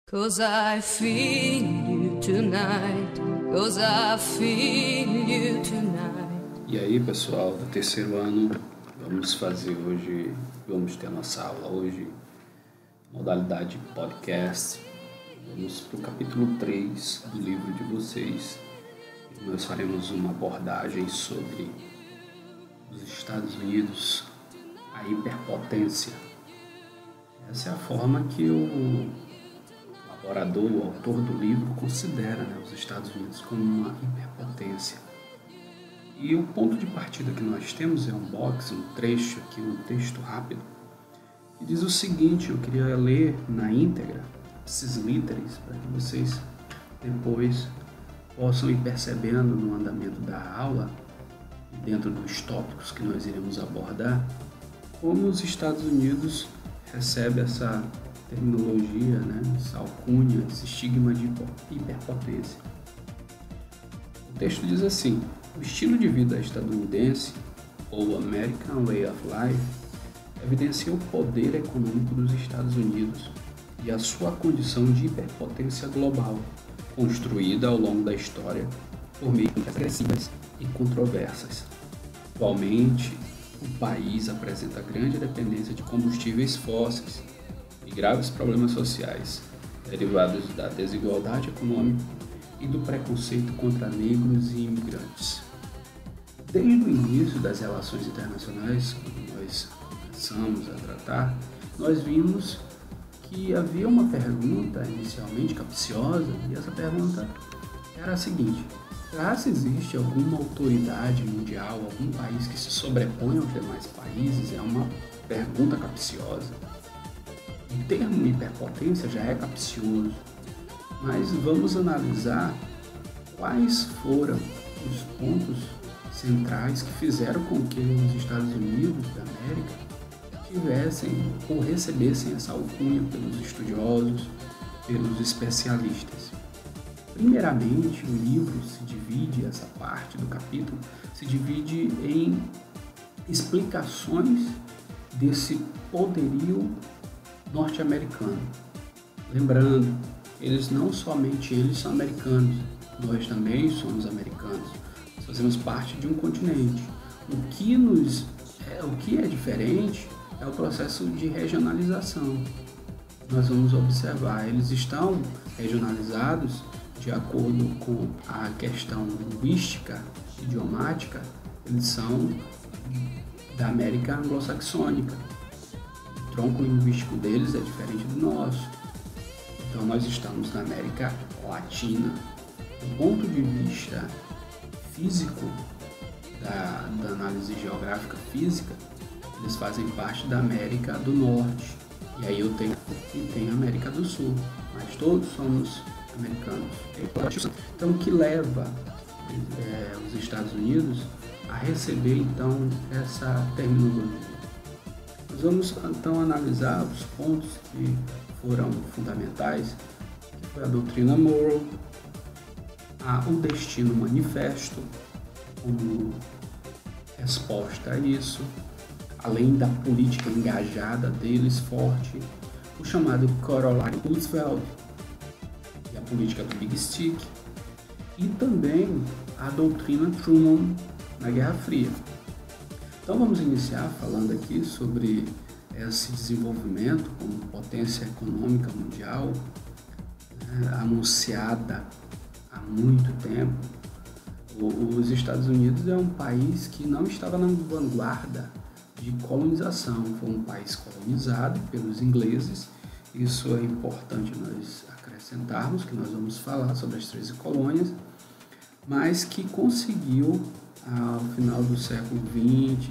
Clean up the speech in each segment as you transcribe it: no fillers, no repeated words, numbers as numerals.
'Cause I feel you tonight, 'cause I feel you tonight. E aí, pessoal do terceiro ano, vamos ter a nossa aula hoje, modalidade podcast. Vamos para o capítulo 3 do livro de vocês. Nós faremos uma abordagem sobre os Estados Unidos, a hiperpotência. Essa é a forma que o autor do livro considera, os Estados Unidos como uma hiperpotência. E o ponto de partida que nós temos é um trecho aqui, um texto rápido, que diz o seguinte. Eu queria ler na íntegra, esses literais, para que vocês depois possam ir percebendo no andamento da aula, e dentro dos tópicos que nós iremos abordar, como os Estados Unidos recebe essa terminologia, essa alcunha, esse estigma de hiperpotência. O texto diz assim: o estilo de vida estadunidense, ou American Way of Life, evidencia o poder econômico dos Estados Unidos e a sua condição de hiperpotência global, construída ao longo da história por meio de agressivas e controversas. Atualmente, o país apresenta grande dependência de combustíveis fósseis e graves problemas sociais, derivados da desigualdade econômica e do preconceito contra negros e imigrantes. Desde o início das relações internacionais, quando nós começamos a tratar, nós vimos que havia uma pergunta inicialmente capciosa, e essa pergunta era a seguinte: será se existe alguma autoridade mundial, algum país que se sobrepõe aos demais países? É uma pergunta capciosa. O termo hiperpotência já é capcioso, mas vamos analisar quais foram os pontos centrais que fizeram com que os Estados Unidos da América tivessem ou recebessem essa alcunha pelos estudiosos, pelos especialistas. Primeiramente, o livro se divide, essa parte do capítulo, se divide em explicações desse poderio norte-americano. Lembrando, não somente eles são americanos, nós também somos americanos. Nós fazemos parte de um continente. O que é diferente é o processo de regionalização. Nós vamos observar, eles estão regionalizados de acordo com a questão linguística, idiomática. Eles são da América anglo-saxônica. O tronco linguístico deles é diferente do nosso. Então nós estamos na América Latina. Do ponto de vista físico, da análise geográfica física, eles fazem parte da América do Norte. E aí eu tenho a América do Sul. Mas todos somos americanos. Então, o que leva os Estados Unidos a receber, então, essa terminologia? Nós vamos, então, analisar os pontos que foram fundamentais, que foi a doutrina Monroe, o Destino Manifesto, como resposta a isso, além da política engajada deles forte, o chamado Corollary Roosevelt, e a política do Big Stick, e também a doutrina Truman na Guerra Fria. Então vamos iniciar falando aqui sobre esse desenvolvimento como potência econômica mundial, anunciada há muito tempo. Os Estados Unidos é um país que não estava na vanguarda de colonização, foi um país colonizado pelos ingleses. Isso é importante nós acrescentarmos, que nós vamos falar sobre as 13 colônias, mas que conseguiu, ao final do século XX,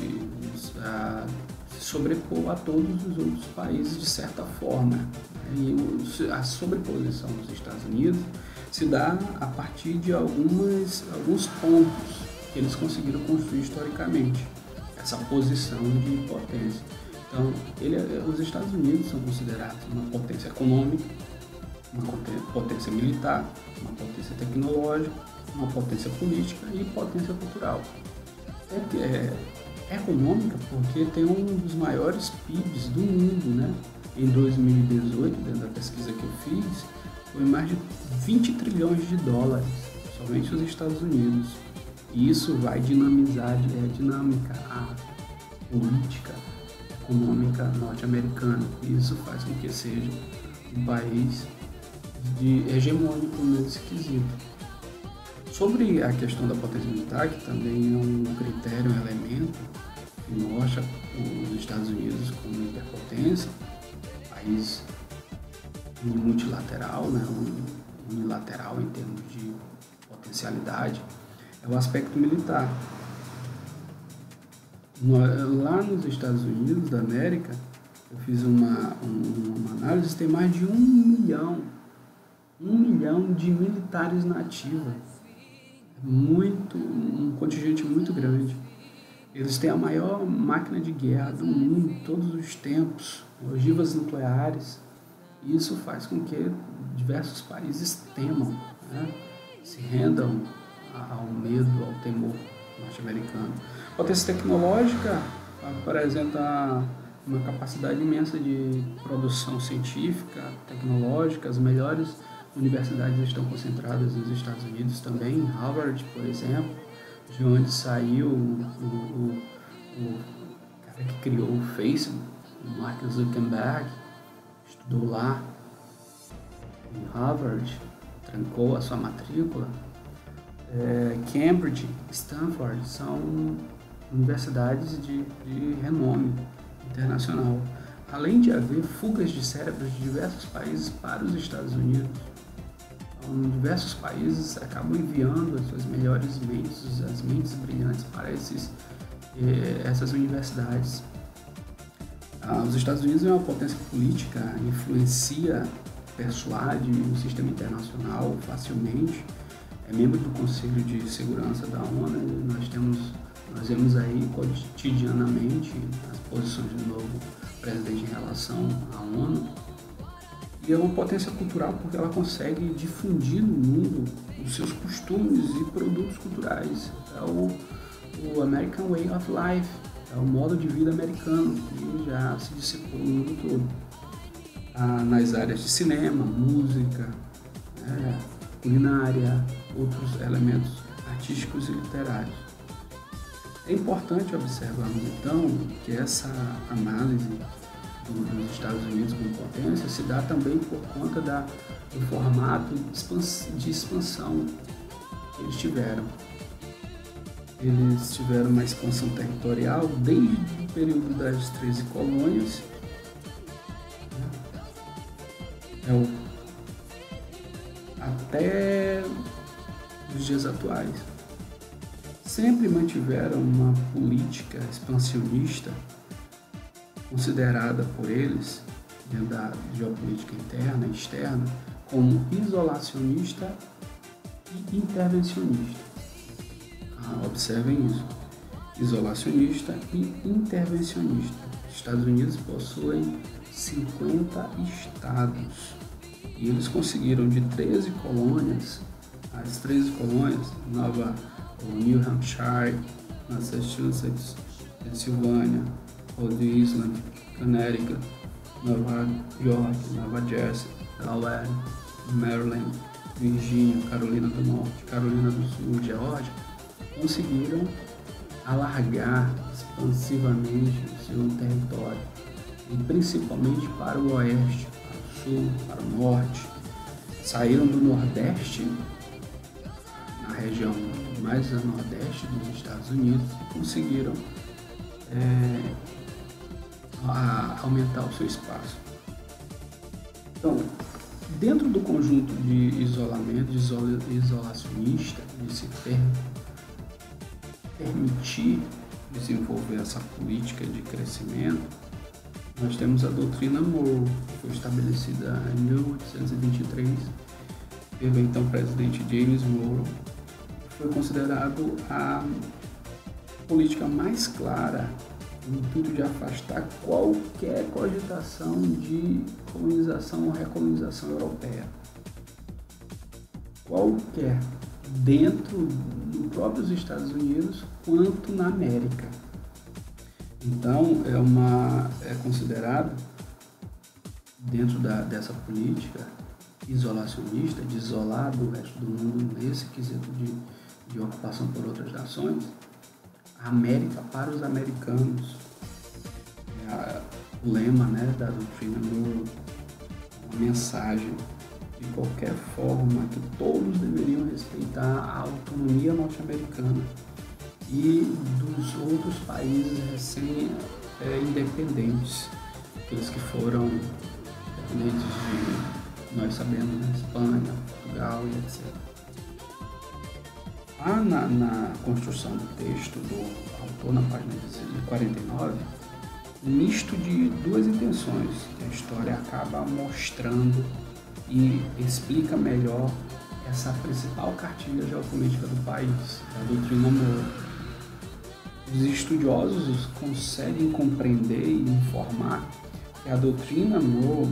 se sobrepor a todos os outros países de certa forma. E a sobreposição dos Estados Unidos se dá a partir de alguns pontos que eles conseguiram construir historicamente, essa posição de potência. Então, os Estados Unidos são considerados uma potência econômica, uma potência militar, uma potência tecnológica, uma potência política e potência cultural. Econômica porque tem um dos maiores PIBs do mundo, Em 2018, dentro da pesquisa que eu fiz, foi mais de 20 trilhões de dólares, somente os Estados Unidos. E isso vai dinamizar a política econômica norte-americana. E isso faz com que seja um país hegemônico nesse quesito. Sobre a questão da potência militar, que também é um critério, um elemento que mostra os Estados Unidos como hiperpotência, país multilateral, né, unilateral em termos de potencialidade, é o aspecto militar. Lá nos Estados Unidos da América, eu fiz uma análise, tem mais de 1 milhão de militares na ativa. Um contingente muito grande. Eles têm a maior máquina de guerra do mundo em todos os tempos, ogivas nucleares. E isso faz com que diversos países temam, né? Se rendam ao medo, ao temor norte-americano. A potência tecnológica apresenta uma capacidade imensa de produção científica, tecnológica. As melhores universidades estão concentradas nos Estados Unidos também, em Harvard, por exemplo, de onde saiu o cara que criou o Facebook, o Mark Zuckerberg, estudou lá em Harvard, trancou a sua matrícula. Cambridge, Stanford são universidades de renome internacional. Além de haver fugas de cérebros de diversos países para os Estados Unidos, então, diversos países acabam enviando as suas melhores mentes, as mentes brilhantes para essas universidades. Os Estados Unidos é uma potência política, influencia, persuade o sistema internacional facilmente. É membro do Conselho de Segurança da ONU. Nós vemos aí cotidianamente as posições do novo presidente em relação à ONU. E é uma potência cultural porque ela consegue difundir no mundo os seus costumes e produtos culturais. É o American Way of Life, é o modo de vida americano que já se dissipou no mundo todo. Nas áreas de cinema, música, culinária, outros elementos artísticos e literários. É importante observarmos então que essa análise dos Estados Unidos como potência se dá também por conta do formato de expansão que eles tiveram. Eles tiveram uma expansão territorial desde o período das 13 colônias, até os dias atuais. Sempre mantiveram uma política expansionista considerada por eles, dentro da geopolítica interna e externa, como isolacionista e intervencionista. Observem isso, isolacionista e intervencionista. Os Estados Unidos possuem 50 estados e eles conseguiram de 13 colônias, as 13 colônias, New Hampshire, Massachusetts, Pensilvânia, Rhode Island, Connecticut, Nova York, Nova Jersey, Delaware, Maryland, Virgínia, Carolina do Norte, Carolina do Sul, Geórgia, conseguiram alargar expansivamente o seu território, e principalmente para o oeste, para o sul, para o norte. Saíram do nordeste, na região mais a nordeste dos Estados Unidos, e conseguiram aumentar o seu espaço. Então, dentro do conjunto de isolamento, isolacionista, de se permitir desenvolver essa política de crescimento, nós temos a doutrina Monroe, que foi estabelecida em 1823 pelo então presidente James Monroe. Foi considerado a política mais clara no intuito de afastar qualquer cogitação de colonização ou recolonização europeia. Qualquer, dentro dos próprios Estados Unidos, quanto na América. Então, é considerado, dentro dessa política, isolacionista, de isolar do resto do mundo nesse quesito de ocupação por outras nações, a América para os americanos. O lema, né, da doutrina Monroe, uma mensagem de qualquer forma que todos deveriam respeitar a autonomia norte-americana e dos outros países recém-independentes, aqueles que foram independentes de, nós sabemos, né, Espanha, Portugal e etc. Há na construção do texto do autor, na página 49, um misto de duas intenções, que a história acaba mostrando e explica melhor essa principal cartilha geopolítica do país, a doutrina Monroe. Os estudiosos conseguem compreender e informar que a doutrina Monroe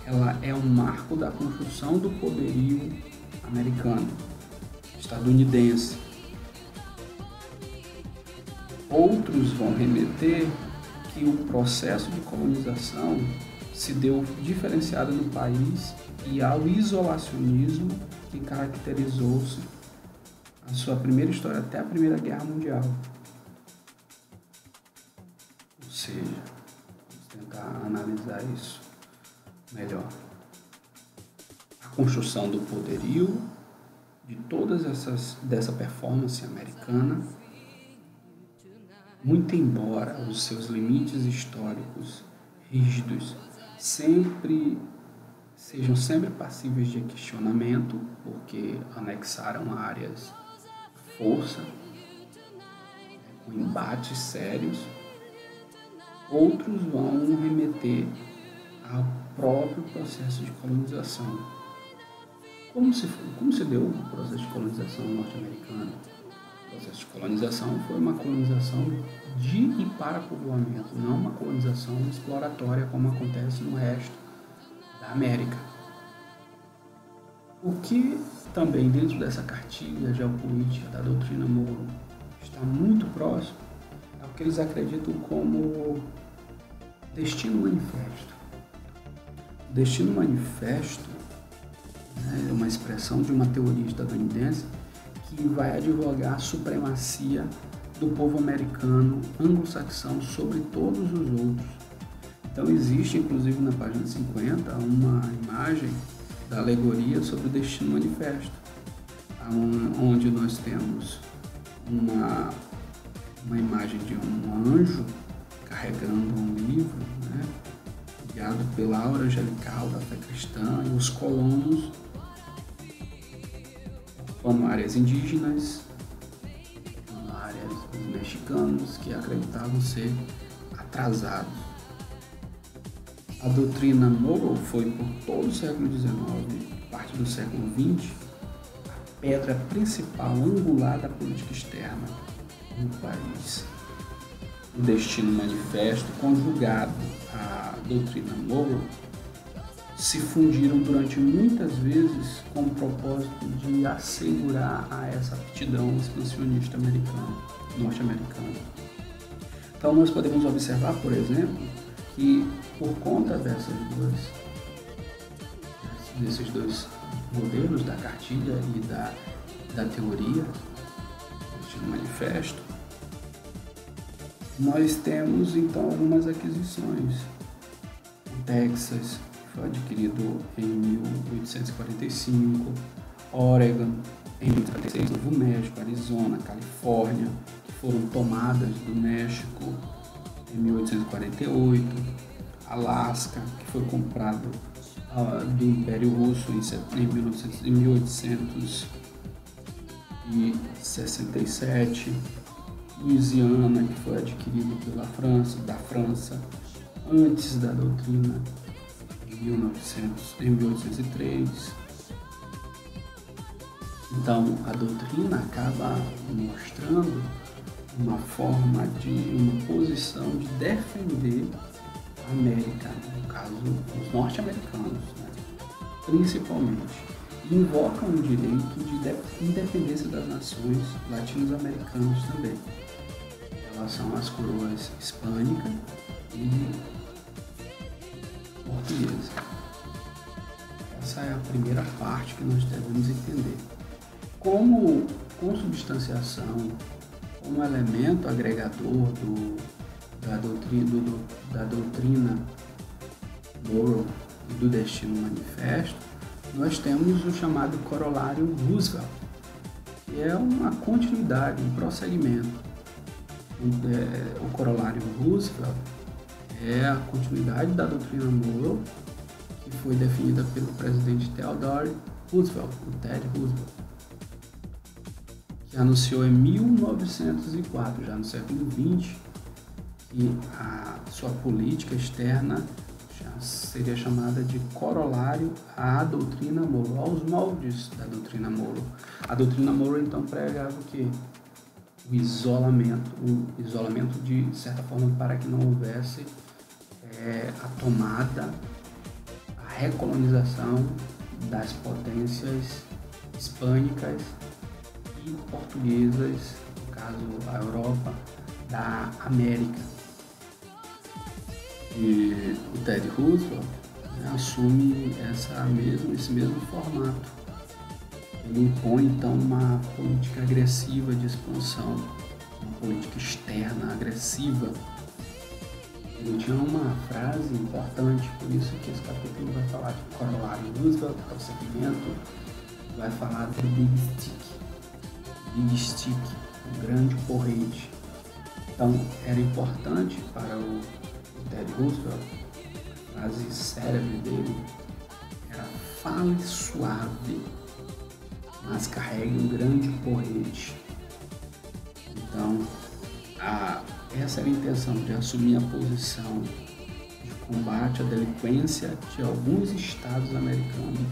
ela é um marco da construção do poderio americano, estadunidense. Outros vão remeter que o processo de colonização se deu diferenciado no país e ao isolacionismo que caracterizou-se a sua primeira história até a Primeira Guerra Mundial. Ou seja, vamos tentar analisar isso melhor. A construção do poderio de dessa performance americana, muito embora os seus limites históricos rígidos sejam sempre passíveis de questionamento, porque anexaram áreas à força, com embates sérios, outros vão remeter ao próprio processo de colonização. Como se deu o processo de colonização norte-americana? O processo de colonização foi uma colonização de e para povoamento, não uma colonização exploratória como acontece no resto da América. O que também dentro dessa cartilha geopolítica da doutrina Monroe está muito próximo é o que eles acreditam como destino manifesto. O destino manifesto é uma expressão de uma teoria estadunidense que vai advogar a supremacia do povo americano anglo-saxão sobre todos os outros. Então existe, inclusive na página 50, uma imagem da alegoria sobre o destino manifesto, onde nós temos uma imagem de um anjo carregando um livro, né, guiado pela aura angelical da fé cristã, e os colonos ocupando áreas indígenas, áreas dos mexicanos que acreditavam ser atrasados. A doutrina Monroe foi, por todo o século XIX, parte do século XX, a pedra principal angular da política externa no país. O destino manifesto, conjugado à doutrina Monroe, se fundiram durante muitas vezes com o propósito de assegurar a essa aptidão expansionista norte-americana. Então nós podemos observar, por exemplo, que por conta desses dois modelos, da cartilha e da teoria, do destino manifesto, nós temos então algumas aquisições. O Texas foi adquirido em 1845, Oregon em 1846, Novo México, Arizona, Califórnia, que foram tomadas do México em 1848, Alasca, que foi comprado do Império Russo em 1867, Louisiana, que foi adquirido da França, antes da doutrina, em 1803. Então, a doutrina acaba mostrando uma posição de defender a América, no caso, os norte-americanos, né, principalmente. Invocam o direito de independência das nações latino-americanas também, em relação às coroas hispânica e portuguesa. Essa é a primeira parte que nós devemos entender. Como consubstanciação, como elemento agregador da doutrina Monroe e do Destino Manifesto, nós temos o chamado Corolário Roosevelt, que é uma continuidade, um prosseguimento. O Corolário Roosevelt é a continuidade da doutrina Monroe, que foi definida pelo presidente Theodore Roosevelt, o Ted Roosevelt, que anunciou em 1904, já no século XX, que a sua política externa seria chamada de corolário à doutrina Monroe, aos moldes da doutrina Monroe. A doutrina Monroe, então, pregava o quê? O isolamento de certa forma para que não houvesse a tomada, a recolonização das potências hispânicas e portuguesas, no caso a Europa, da América. E o Ted Roosevelt assume esse mesmo formato. Ele impõe então uma política agressiva de expansão, uma política externa agressiva. Ele tinha uma frase importante, por isso que esse capítulo vai falar de Corolário Roosevelt, prosseguimento, vai falar do Big Stick, o grande porrete. Então, era importante para o Ted Roosevelt, a frase célebre dele era: fale suave, mas carregue um grande porrete. Então, essa era a intenção de assumir a posição de combate à delinquência de alguns estados americanos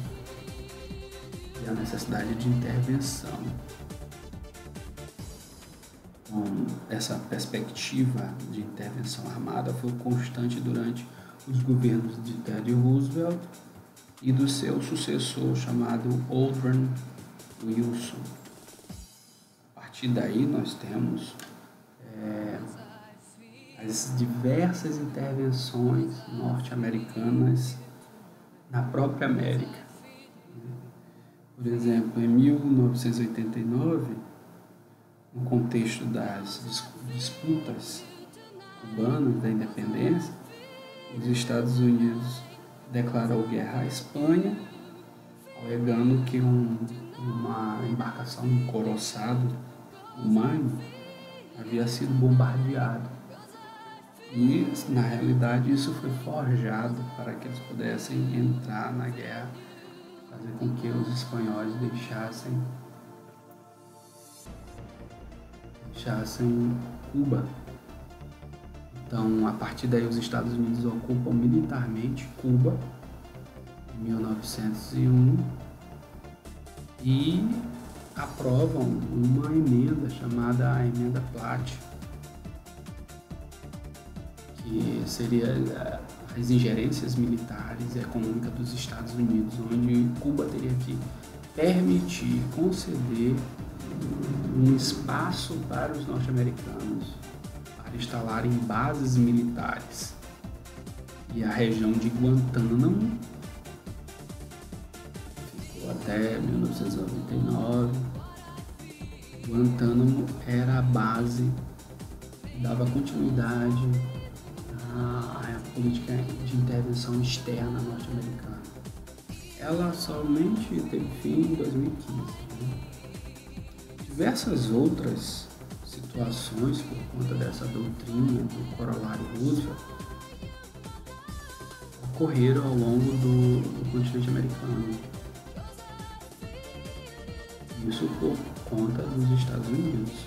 e a necessidade de intervenção. Então, essa perspectiva de intervenção armada foi constante durante os governos de Ted Roosevelt e do seu sucessor chamado Woodrow Wilson. A partir daí nós temos as diversas intervenções norte-americanas na própria América. Por exemplo, em 1989, no contexto das disputas cubanas da independência, os Estados Unidos declarou guerra à Espanha, alegando que uma embarcação, um coroçado humano, havia sido bombardeado. E, na realidade, isso foi forjado para que eles pudessem entrar na guerra, fazer com que os espanhóis deixassem Cuba. Então, a partir daí, os Estados Unidos ocupam militarmente Cuba, em 1901, e aprovam uma emenda chamada a Emenda Platt, que seria as ingerências militares e econômicas dos Estados Unidos, onde Cuba teria que permitir, conceder um espaço para os norte-americanos para instalarem bases militares. E a região de Guantánamo ficou até 1999. Guantánamo era a base que dava continuidade à política de intervenção externa norte-americana. Ela somente teve fim em 2015. Diversas outras situações por conta dessa doutrina do Corolário Roosevelt ocorreram ao longo do continente americano. Isso por conta dos Estados Unidos.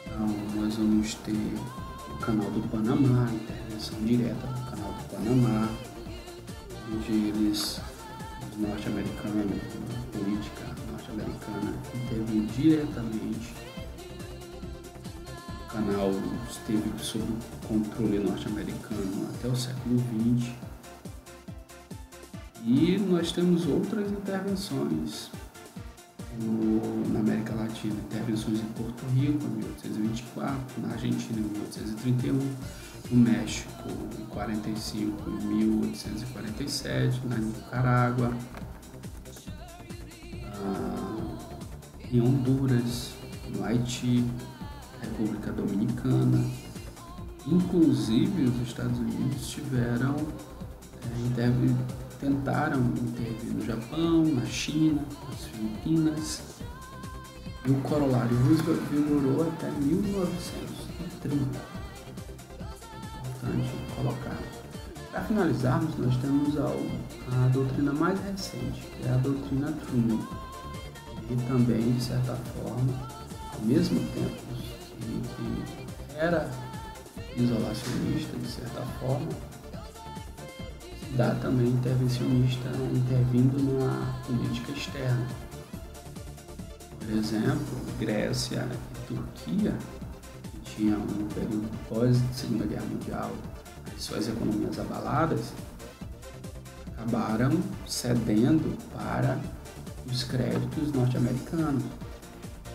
Então, nós vamos ter o Canal do Panamá, a intervenção direta do Canal do Panamá, onde os norte-americanos, a política norte-americana interviu diretamente. O canal esteve sob o controle norte-americano até o século XX. E nós temos outras intervenções na América Latina, intervenções em Porto Rico em 1824, na Argentina em 1831, no México em 45 e 1847, na Nicarágua, em Honduras, no Haiti, República Dominicana. Inclusive, os Estados Unidos tentaram intervir no Japão, na China, nas Filipinas. E o corolário Roosevelt vigorou até 1930. Importante colocar. Para finalizarmos, nós temos a doutrina mais recente, que é a doutrina Truman. E também, de certa forma, ao mesmo tempo que era isolacionista, de certa forma, dá também intervencionista, intervindo na política externa. Por exemplo, Grécia e Turquia, que tinham um período pós-Segunda Guerra Mundial, as suas economias abaladas, acabaram cedendo para os créditos norte-americanos.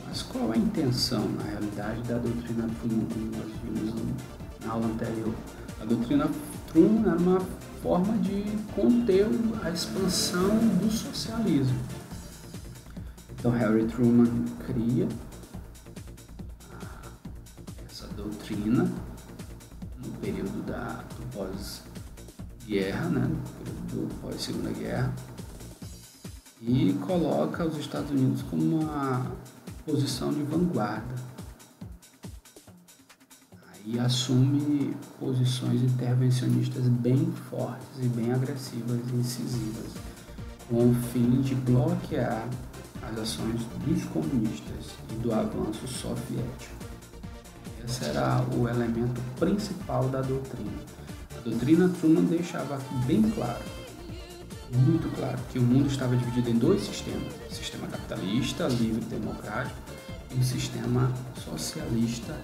Mas qual a intenção, na realidade, da doutrina Truman, como nós vimos na aula anterior? A doutrina Truman era uma forma de conter a expansão do socialismo. Então, Harry Truman cria essa doutrina no período do pós-guerra, né, do pós-Segunda Guerra, e coloca os Estados Unidos como uma posição de vanguarda. Aí assume posições intervencionistas bem fortes e bem agressivas e incisivas, com o fim de bloquear as ações dos comunistas e do avanço soviético. Esse era o elemento principal da doutrina. A doutrina Truman deixava bem claro, muito claro, que o mundo estava dividido em dois sistemas: o sistema capitalista, livre e democrático, e o sistema socialista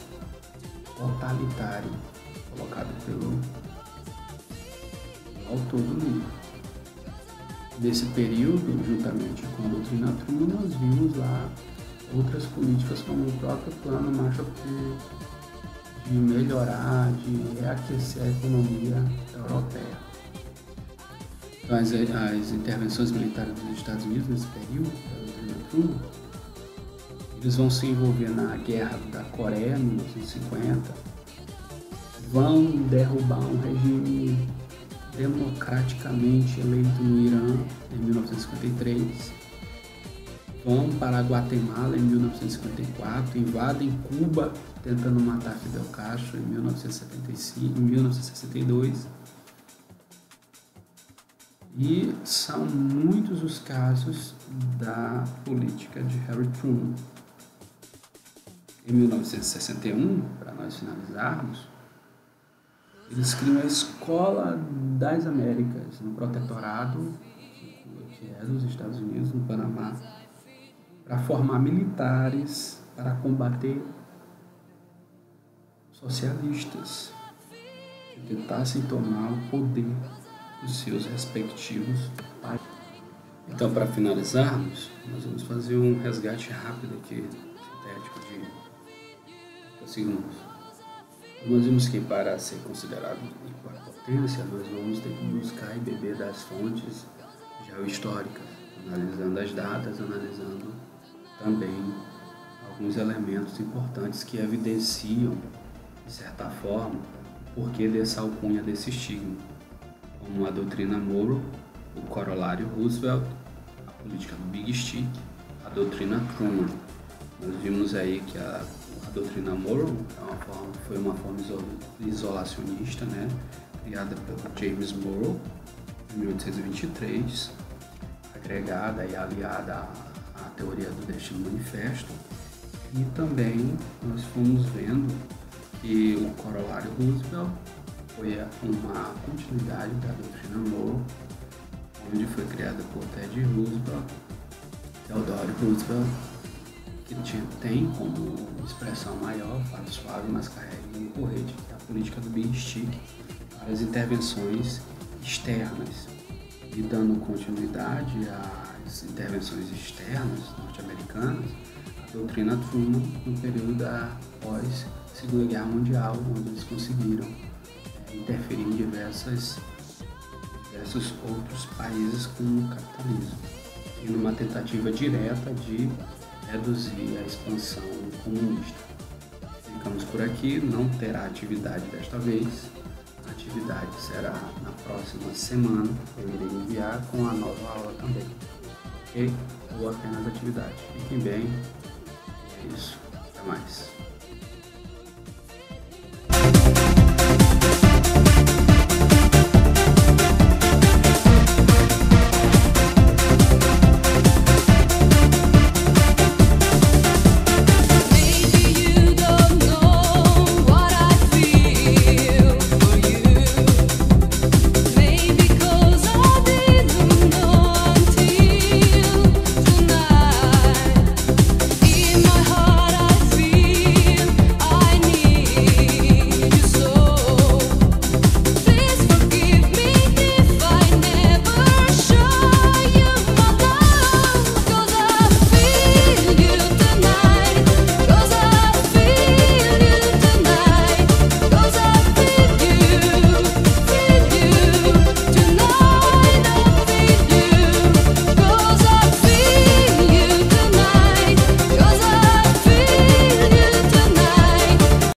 totalitário, colocado pelo autor do livro. Nesse período, juntamente com a doutrina Truman, nós vimos lá outras políticas, como o próprio plano Marshall, de melhorar, de reaquecer a economia europeia. Então, as intervenções militares dos Estados Unidos nesse período, da doutrina Truman, eles vão se envolver na Guerra da Coreia, em 1950, vão derrubar um regime democraticamente eleito no Irã, em 1953, vão para a Guatemala, em 1954, invadem Cuba, tentando matar Fidel Castro, em 1962, e são muitos os casos da política de Harry Truman. Em 1961, para nós finalizarmos, eles criam a Escola das Américas, no protetorado, que é dos Estados Unidos, no Panamá, para formar militares para combater socialistas que tentassem tomar o poder dos seus respectivos países. Então, para finalizarmos, nós vamos fazer um resgate rápido aqui, sintético de segundos. Nós vimos que para ser considerado hiperpotência, nós vamos ter que buscar e beber das fontes geohistóricas, analisando as datas, analisando também alguns elementos importantes que evidenciam, de certa forma, o porquê dessa alcunha, desse estigma, como a doutrina Monroe, o corolário Roosevelt, a política do Big Stick, a doutrina Truman. Nós vimos aí que a doutrina Monroe foi uma forma isolacionista, né, criada pelo James Monroe em 1823, agregada e aliada à teoria do destino manifesto. E também nós fomos vendo que o corolário Roosevelt foi uma continuidade da doutrina Monroe, onde foi criada por Teddy Roosevelt, Theodore Roosevelt, que tem como expressão maior, fala suave, mas carrega um porrete, que é a política do Big Stick, para as intervenções externas, e dando continuidade às intervenções externas norte-americanas, a doutrina Truman no período da pós-Segunda Guerra Mundial, onde eles conseguiram interferir em diversos outros países com o capitalismo, e numa tentativa direta de reduzir a expansão comunista. Ficamos por aqui, não terá atividade desta vez. A atividade será na próxima semana, eu irei enviar com a nova aula também, ok? Ou apenas atividade. Fiquem bem, é isso, até mais.